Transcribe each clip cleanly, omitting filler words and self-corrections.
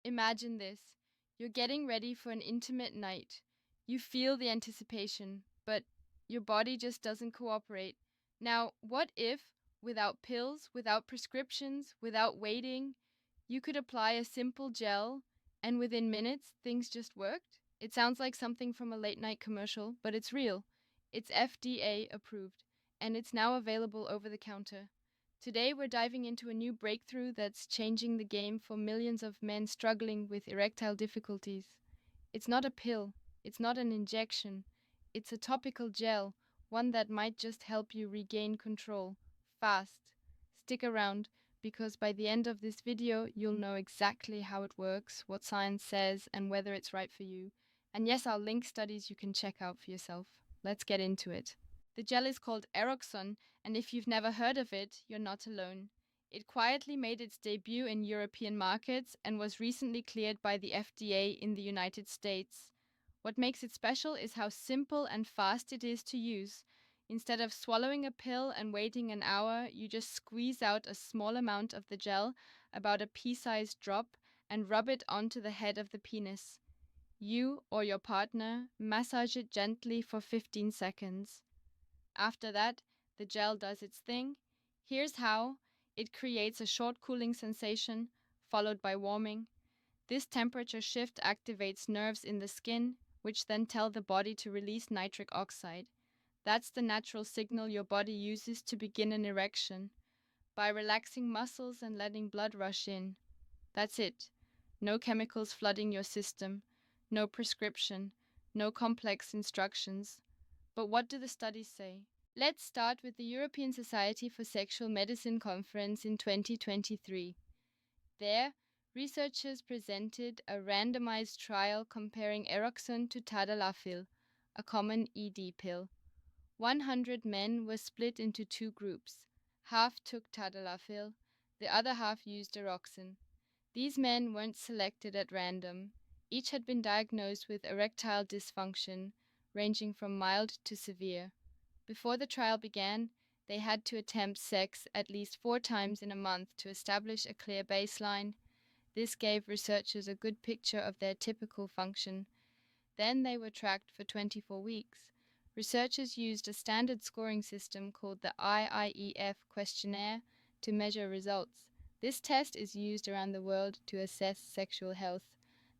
Imagine this. You're getting ready for an intimate night. You feel the anticipation, but your body just doesn't cooperate. Now, what if, without pills, without prescriptions, without waiting, you could apply a simple gel and within minutes things just worked? It sounds like something from a late night commercial, but it's real. It's FDA approved, and it's now available over the counter. Today, we're diving into a new breakthrough that's changing the game for millions of men struggling with erectile difficulties. It's not a pill, it's not an injection, it's a topical gel, one that might just help you regain control fast. Stick around, because by the end of this video, you'll know exactly how it works, what science says, and whether it's right for you. And yes, I'll link studies you can check out for yourself. Let's get into it. The gel is called Eroxon, and if you've never heard of it, you're not alone. It quietly made its debut in European markets and was recently cleared by the FDA in the United States. What makes it special is how simple and fast it is to use. Instead of swallowing a pill and waiting an hour, you just squeeze out a small amount of the gel, about a pea-sized drop, and rub it onto the head of the penis. You or your partner massage it gently for 15 seconds. After that, the gel does its thing. Here's how: it creates a short cooling sensation, followed by warming. This temperature shift activates nerves in the skin, which then tell the body to release nitric oxide. That's the natural signal your body uses to begin an erection. By relaxing muscles and letting blood rush in. That's it. No chemicals flooding your system, no prescription, no complex instructions. But what do the studies say? Let's start with the European Society for Sexual Medicine conference in 2023. There, researchers presented a randomized trial comparing Eroxon to tadalafil, a common ED pill. 100 men were split into two groups. Half took tadalafil, the other half used Eroxon. These men weren't selected at random. Each had been diagnosed with erectile dysfunction, ranging from mild to severe. Before the trial began, they had to attempt sex at least 4 times in a month to establish a clear baseline. This gave researchers a good picture of their typical function. Then they were tracked for 24 weeks. Researchers used a standard scoring system called the IIEF questionnaire to measure results. This test is used around the world to assess sexual health.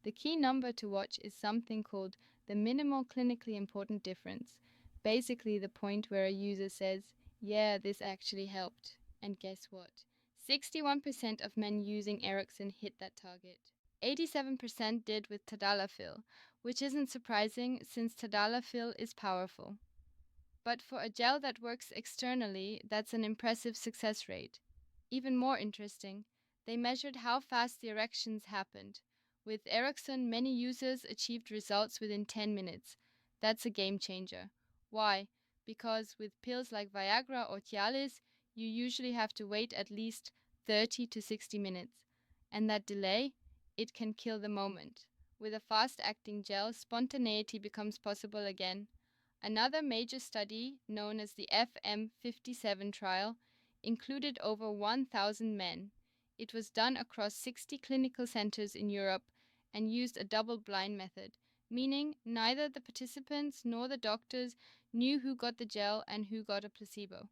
The key number to watch is something called the minimal clinically important difference. Basically, the point where a user says, "Yeah, this actually helped." And guess what? 61% of men using Ericsson hit that target. 87% did with tadalafil, which isn't surprising since tadalafil is powerful. But for a gel that works externally, that's an impressive success rate. Even more interesting, they measured how fast the erections happened. With Ericsson, many users achieved results within 10 minutes. That's a game changer. Why? Because with pills like Viagra or Cialis, you usually have to wait at least 30 to 60 minutes. And that delay, it can kill the moment. With a fast-acting gel, spontaneity becomes possible again. Another major study, known as the FM57 trial, included over 1,000 men. It was done across 60 clinical centers in Europe and used a double-blind method, meaning neither the participants nor the doctors knew who got the gel and who got a placebo.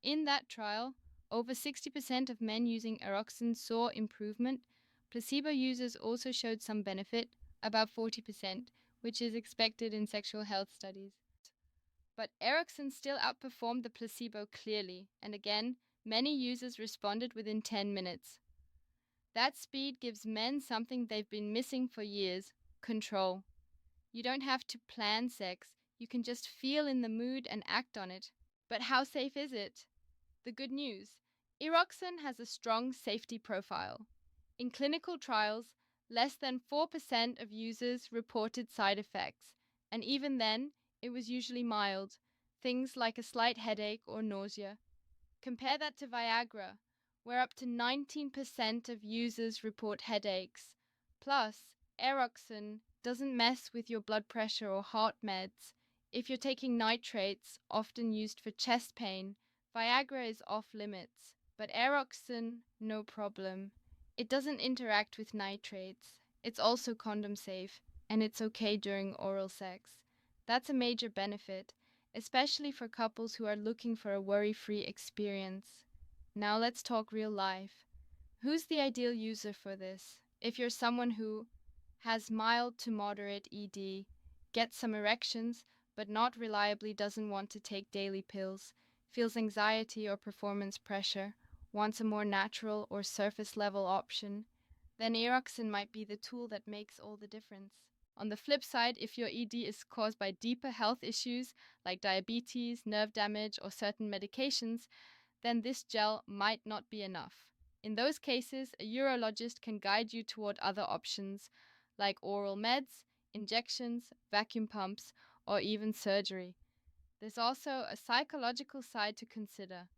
In that trial, over 60% of men using Eroxon saw improvement. Placebo users also showed some benefit, about 40%, which is expected in sexual health studies. But Eroxon still outperformed the placebo clearly, and again, many users responded within 10 minutes. That speed gives men something they've been missing for years: control. You don't have to plan sex, you can just feel in the mood and act on it. But how safe is it? The good news: Eroxon has a strong safety profile. In clinical trials, less than 4% of users reported side effects, and even then, it was usually mild, things like a slight headache or nausea. Compare that to Viagra, where up to 19% of users report headaches. Plus, Eroxon doesn't mess with your blood pressure or heart meds. If you're taking nitrates, often used for chest pain, Viagra is off limits. But Eroxon, no problem. It doesn't interact with nitrates. It's also condom safe, and it's okay during oral sex. That's a major benefit, especially for couples who are looking for a worry-free experience. Now let's talk real life. Who's the ideal user for this? If you're someone who has mild to moderate ED, gets some erections, but not reliably doesn't want to take daily pills, feels anxiety or performance pressure, wants a more natural or surface level option, then Eroxin might be the tool that makes all the difference. On the flip side, if your ED is caused by deeper health issues like diabetes, nerve damage, or certain medications, then this gel might not be enough. In those cases, a urologist can guide you toward other options like oral meds, injections, vacuum pumps, or even surgery. There's also a psychological side to consider.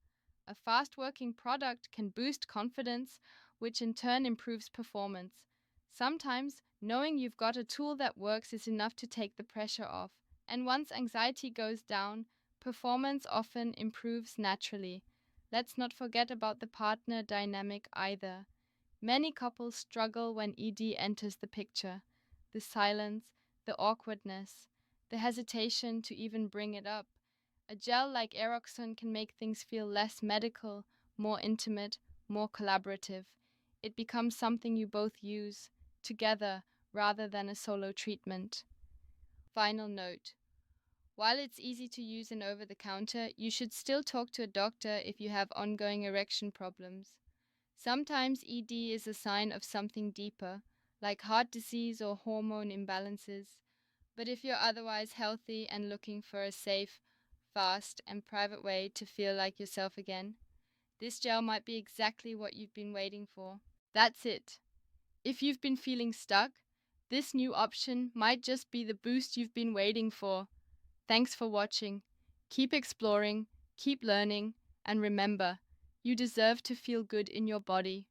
A fast working product can boost confidence, which in turn improves performance. Sometimes, knowing you've got a tool that works is enough to take the pressure off, and once anxiety goes down, performance often improves naturally. Let's not forget about the partner dynamic either. Many couples struggle when ED enters the picture. The silence, the awkwardness, the hesitation to even bring it up. A gel like Eroxon can make things feel less medical, more intimate, more collaborative. It becomes something you both use together rather than a solo treatment. Final note. While it's easy to use an over the counter, you should still talk to a doctor if you have ongoing erection problems. Sometimes ED is a sign of something deeper, like heart disease or hormone imbalances. But if you're otherwise healthy and looking for a safe, fast, and private way to feel like yourself again, this gel might be exactly what you've been waiting for. That's it. If you've been feeling stuck, this new option might just be the boost you've been waiting for. Thanks for watching. Keep exploring, keep learning, and remember, you deserve to feel good in your body.